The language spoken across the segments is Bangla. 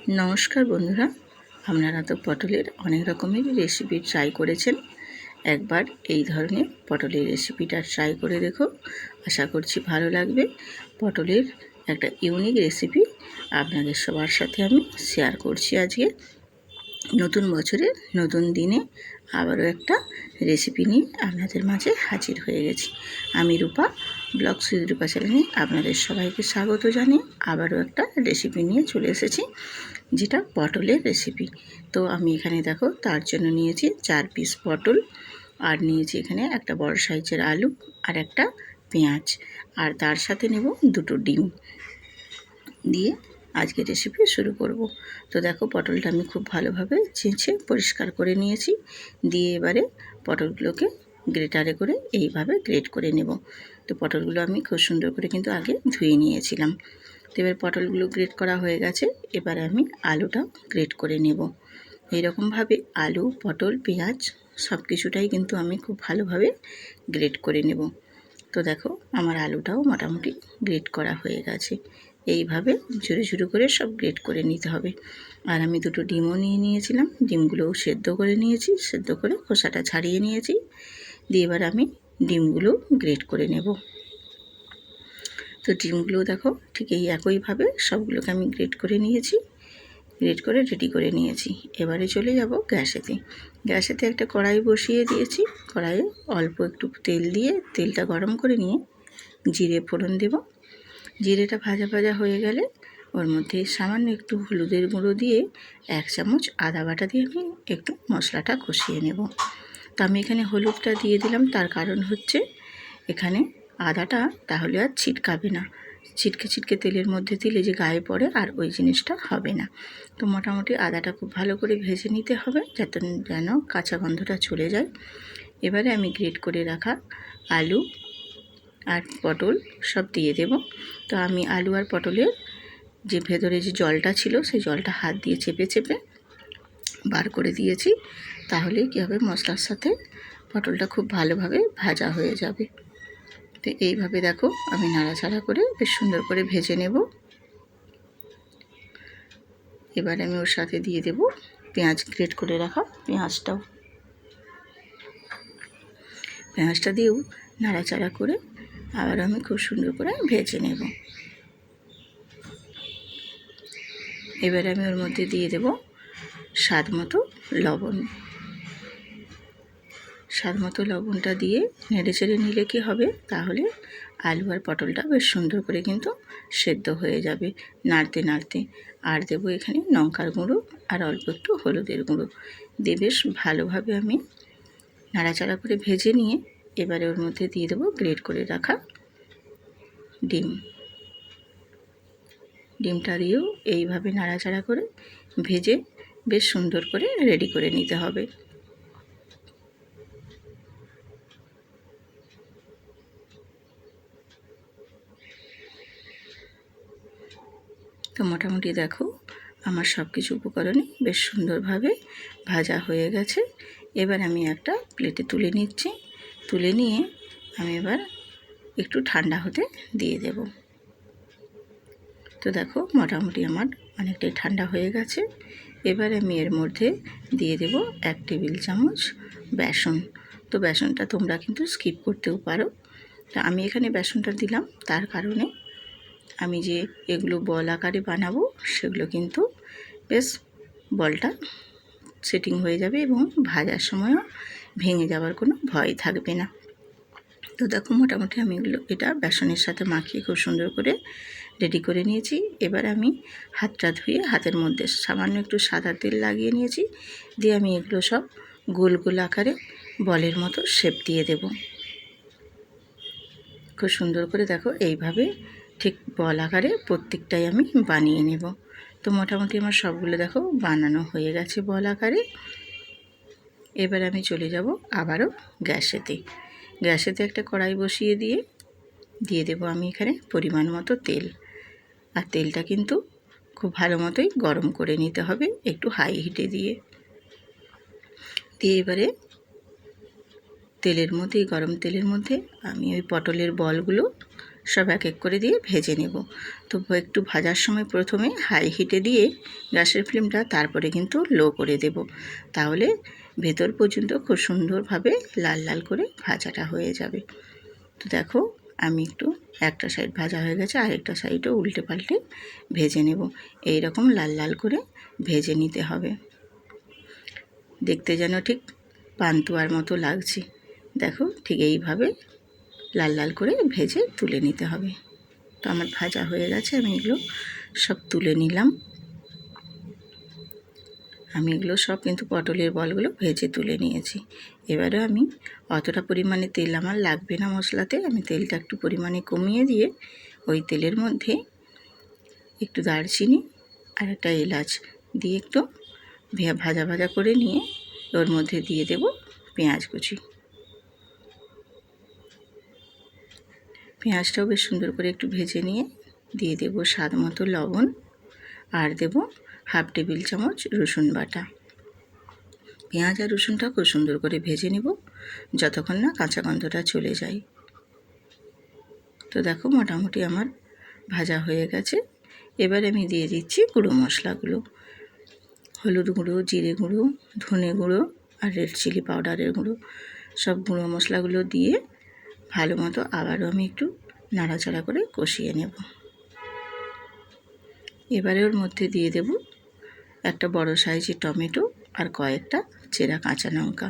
নমস্কার বন্ধুরা, আপনারা তো পটলের অনেক রকমের রেসিপি ট্রাই করেছেন। একবার এই ধরনের পটলের রেসিপিটা ট্রাই করে দেখো, আশা করছি ভালো লাগবে। পটলের একটা ইউনিক রেসিপি আপনাদের সবার সাথে আমি শেয়ার করছি আজকে। নতুন বছরে নতুন দিনে আবারও একটা রেসিপি নিয়ে আপনাদের মাঝে হাজির হয়ে গেছি। আমি রূপা, ব্লগ সুইথ রূপা চ্যানেলে আপনাদের সবাইকে স্বাগত জানিয়ে আবারও একটা রেসিপি নিয়ে চলে এসেছি, যেটা পটলের রেসিপি। তো আমি এখানে দেখো তার জন্য নিয়েছি 4 পিস পটল, আর নিয়েছি এখানে একটা বড় সাইজের আলু আর একটা পেঁয়াজ, আর তার সাথে নেব 2টো ডিম দিয়ে আজকে রেসিপি শুরু করব। তো দেখো পটলটা আমি খুব ভালোভাবে ছেঁচে পরিষ্কার করে নিয়েছি, দিয়ে এবারে পটলগুলোকে গ্রেটারে করে এইভাবে গ্রেট করে নেব। তো পটলগুলো আমি খুব সুন্দর করে কিন্তু আগে ধুয়ে নিয়েছিলাম। তো এবার পটলগুলো গ্রেট করা হয়ে গেছে, এবারে আমি আলুটাও গ্রেট করে নেব। এইরকমভাবে আলু, পটল, পেঁয়াজ সব কিছুটাই কিন্তু আমি খুব ভালোভাবে গ্রেট করে নেব। তো দেখো আমার আলুটাও মোটামুটি গ্রেট করা হয়ে গেছে। এইভাবে ঝুরো ঝুরো করে সব গ্রেট করে নিতে হবে। আর আমি 2টো ডিমও নিয়ে নিয়েছিলাম, ডিমগুলোও সেদ্ধ করে নিয়েছি, সেদ্ধ করে খোসাটা ছাড়িয়ে নিয়েছি। দিয়ে এবার আমি ডিমগুলো গ্রেট করে নেব। তো ডিমগুলো দেখো ঠিক এই একইভাবে সবগুলোকে আমি গ্রেট করে নিয়েছি, গ্রেট করে রেডি করে নিয়েছি। এবারে চলে যাব গ্যাসেতে। গ্যাসেতে একটা কড়াই বসিয়ে দিয়েছি। কড়াইয়ে অল্প একটু তেল দিয়ে তেলটা গরম করে নিয়ে জিরে ফোড়ন দেব। জিরেটা ভাজা ভাজা হয়ে গেলে ওর মধ্যে সামান্য একটু হলুদের গুঁড়ো দিয়ে 1 চামচ আদা বাটা দিয়ে আমি একটু মশলাটা কষিয়ে নেব। তো আমি এখানে হলুদটা দিয়ে দিলাম, তার কারণ হচ্ছে এখানে আদাটা তাহলে আর ছিটকাবে না। ছিটকে ছিটকে তেলের মধ্যে দিলে যে গায়ে পড়ে, আর ওই জিনিসটা হবে না। তো মোটামুটি আদাটা খুব ভালো করে ভেজে নিতে হবে, যাতে যেন কাঁচা গন্ধটা চলে যায়। এবারে আমি গ্রেট করে রাখা আলু আর পটল সব দিয়ে দেব। তো আমি আলু আর পটলের যে ভেতরে যে জলটা ছিল, সেই জলটা হাত দিয়ে চেপে চেপে বার করে দিয়েছি। তাহলে কী হবে, মশলার সাথে পটলটা খুব ভালোভাবে ভাজা হয়ে যাবে। তো এইভাবে দেখো আমি নাড়াচাড়া করে বেশ সুন্দর করে ভেজে নেব। এবার আমি ওর সাথে দিয়ে দেব পেঁয়াজ, গ্রেট করে রাখা পেঁয়াজটা দিয়েও নাড়াচাড়া করে আবার আমি খুব সুন্দর করে ভেজে নেব। এবারে আমি ওর মধ্যে দিয়ে দেব স্বাদ মতো লবণ। স্বাদ মতো লবণটা দিয়ে নেড়ে চেড়ে নিলে কী হবে, তাহলে আলু আর পটলটা বেশ সুন্দর করে কিন্তু সেদ্ধ হয়ে যাবে নাড়তে নাড়তে। আর দেবো এখানে লঙ্কার গুঁড়ো আর অল্প একটু হলুদের গুঁড়ো দিয়ে বেশ ভালোভাবে আমি নাড়াচাড়া করে ভেজে নিয়ে এবারে ওর মধ্যে দিয়ে দেবো গ্রেট করে রাখা ডিমটা দিয়েও এইভাবে নাড়াচাড়া করে ভেজে বেশ সুন্দর করে রেডি করে নিতে হবে। তো মোটামুটি দেখো আমার সব কিছু উপকরণই বেশ সুন্দরভাবে ভাজা হয়ে গেছে। এবার আমি একটা প্লেটে তুলে নিচ্ছি। তুলে নিয়ে আমি এবার একটু ঠান্ডা হতে দিয়ে দেব। তো দেখো মোটামুটি আমার অনেকটাই ঠান্ডা হয়ে গেছে। এবার আমি এর মধ্যে দিয়ে দেব 1 টেবিল চামচ বেসন। তো বেসনটা তোমরা কিন্তু স্কিপ করতেও পারো। তা আমি এখানে বেসনটা দিলাম, তার কারণে আমি যে এগুলো বল আকারে বানাবো সেগুলো কিন্তু বেশ বলটা সেটিং হয়ে যাবে এবং ভাজার সময়ও ভেঙে যাওয়ার কোনো ভয় থাকবে না। তো দেখো মোটামুটি আমি এটা বেসনের সাথে মাখিয়ে খুব সুন্দর করে রেডি করে নিয়েছি। এবার আমি হাতটা ধুয়ে হাতের মধ্যে সামান্য একটু সাদা তেল লাগিয়ে নিয়েছি। দিয়ে আমি এগুলো সব গোল গোল আকারে বলের মতো শেপ দিয়ে দেব। খুব সুন্দর করে দেখো এইভাবে ঠিক বল আকারে প্রত্যেকটাই আমি বানিয়ে নেব। তো মোটামুটি আমার সবগুলো দেখো বানানো হয়ে গেছে বল আকারে। এবার আমি চলে যাব আবারও গ্যাসেতে একটা কড়াই বসিয়ে দিয়ে দেব আমি এখানে পরিমাণ মতো তেল। আর তেলটা কিন্তু খুব ভালো মতোই গরম করে নিতে হবে, একটু হাই হিটে দিয়ে এবারে গরম তেলের মধ্যে আমি ওই পটলের বলগুলো সব এক এক করে দিয়ে ভেজে নেব। তো একটু ভাজার সময় প্রথমে হাই হিটে দিয়ে গ্যাসের ফ্লেমটা, তারপরে কিন্তু লো করে দেব। তাহলে ভেতর পর্যন্ত খুব সুন্দরভাবে লাল লাল করে ভাজাটা হয়ে যাবে। তো দেখো আমি একটু একটা সাইড ভাজা হয়ে গেছে, আরেকটা সাইডও উল্টে পাল্টে ভেজে নেব। এই রকম লাল লাল করে ভেজে নিতে হবে। দেখতে যেন ঠিক পান্তুয়ার মতো লাগছে। দেখো ঠিক এইভাবে লাল লাল করে ভেজে তুলে নিতে হবে। তো আমার ভাজা হয়ে গেছে, আমি এগুলো সব তুলে নিলাম। আমি এগুলো সব কিন্তু পটলের বলগুলো ভেজে তুলে নিয়েছি। এবারে আমি অতটা পরিমাণে তেল আমার লাগবে না মশলাতে, আমি তেলটা একটু পরিমাণে কমিয়ে দিয়ে ওই তেলের মধ্যে একটু দারচিনি আর একটা এলাচ দিয়ে একটু ভাজা ভাজা করে নিয়ে ওর মধ্যে দিয়ে দেব পেঁয়াজ কুচি। পেঁয়াজটাও বেশ সুন্দর করে একটু ভেজে নিয়ে দিয়ে দেব স্বাদ মতো লবণ, আর দেব হাফ টেবিল চামচ রসুন বাটা। পেঁয়াজ আর রসুনটা খুব সুন্দর করে ভেজে নেব যতক্ষণ না কাঁচা গন্ধটা চলে যায়। তো দেখো মোটামুটি আমার ভাজা হয়ে গেছে। এবার আমি দিয়ে দিচ্ছি গুঁড়ো মশলাগুলো, হলুদ গুঁড়ো, জিরে গুঁড়ো, ধনে গুঁড়ো আর রেড চিলি পাউডারের গুঁড়ো। সব গুঁড়ো মশলাগুলো দিয়ে ভালো মতো আবারও আমি একটু নাড়াচাড়া করে কষিয়ে নেব। এবারে ওর মধ্যে দিয়ে দেব একটা বড় সাইজের টমেটো আর কয়েকটা চেরা কাঁচা লঙ্কা।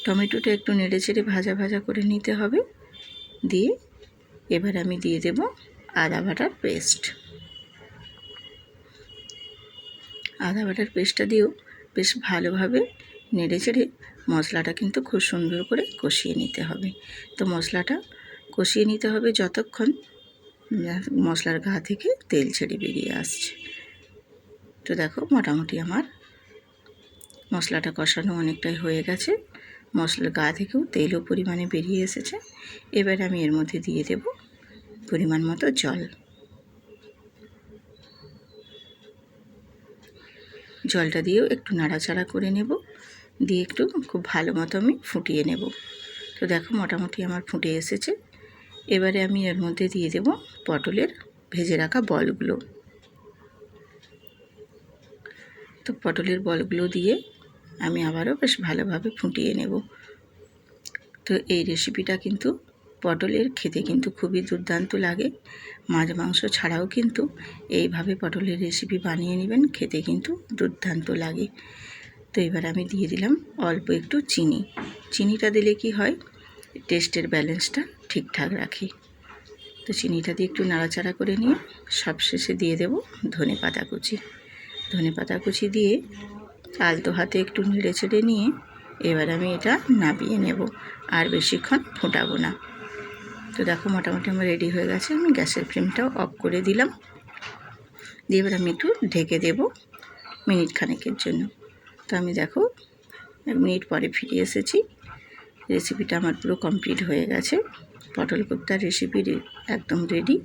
টমেটোটা একটু নেড়ে চেড়ে ভাজা ভাজা করে নিতে হবে। দিয়ে এবার আমি দিয়ে দেব আদা বাটার পেস্ট। আদা বাটার পেস্টটা দিয়েও বেশ ভালোভাবে নেড়ে চেড়ে মশলাটা কিন্তু খুব সুন্দর করে কষিয়ে নিতে হবে। তো মশলাটা কষিয়ে নিতে হবে যতক্ষণ মশলার গা থেকে তেল ছেড়ে বেরিয়ে আসছে। তো দেখো মোটামুটি আমার মশলাটা কষানো অনেকটাই হয়ে গেছে, মশলার গা থেকেও তেলও পরিমাণে বেরিয়ে এসেছে। এবার আমি এর মধ্যে দিয়ে দেব পরিমাণ মতো জল। জলটা দিয়েও একটু নাড়াচাড়া করে নেব, দিয়ে একটু খুব ভালো মতো আমি ফুটিয়ে নেব। তো দেখো মোটামুটি আমার ফুটে এসেছে। এবারে আমি এর মধ্যে দিয়ে দেব পটলের ভেজে রাখা বলগুলো। তো পটলের বলগুলো দিয়ে আমি আবারও বেশ ভালোভাবে ফুটিয়ে নেব। তো এই রেসিপিটা কিন্তু পটলের খেতে কিন্তু খুবই দুর্দান্ত লাগে। মাছ মাংস ছাড়াও কিন্তু এইভাবে পটলের রেসিপি বানিয়ে নেবেন, খেতে কিন্তু দুর্দান্ত লাগে। তো এবার আমি দিয়ে দিলাম অল্প একটু চিনি। চিনিটা দিলে কি হয়, টেস্টের ব্যালেন্সটা ঠিকঠাক রাখি। তো চিনিটা দিয়ে একটু নাড়াচাড়া করে নিয়ে সবশেষে দিয়ে দেব ধনেপাতা কুচি। ধনেপাতা কুচি দিয়ে আলতো হাতে একটু নেড়ে চেড়ে নিয়ে এবার আমি এটা নামিয়ে নেব, আর বেশিক্ষণ ফোটাবো না। তো দেখো মোটামুটি আমার রেডি হয়ে গেছে। আমি গ্যাসের ফ্লেমটাও অফ করে দিলাম, দিয়ে এবার আমি একটু ঢেকে দেব মিনিট খানেকের জন্য। তো আমি দেখো 1 মিনিট পরে ফিরে এসেছি। রেসিপিটা আমার পুরো কমপ্লিট হয়ে গেছে। পটল কোপ্তার রেসিপি একদম রেডি।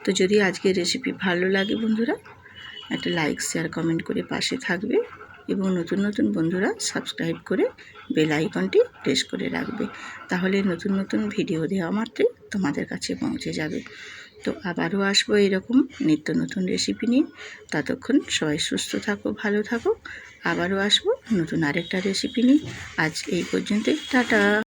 তো যদি আজকের রেসিপি ভালো লাগে বন্ধুরা, একটা লাইক শেয়ার কমেন্ট করে পাশে থাকবে, এবং নতুন নতুন বন্ধুরা সাবস্ক্রাইব করে বেল আইকনটি প্রেস করে রাখবে। তাহলে নতুন নতুন ভিডিও দেওয়া মাত্রই তোমাদের কাছে পৌঁছে যাবে। তো আবারও আসবো এরকম নিত্য নতুন রেসিপি নিয়ে। ততক্ষণ সবাই সুস্থ থাকো, ভালো থাকো। আবারও আসবো নতুন আরেকটা রেসিপি নিয়ে। আজ এই পর্যন্তই, টাটা।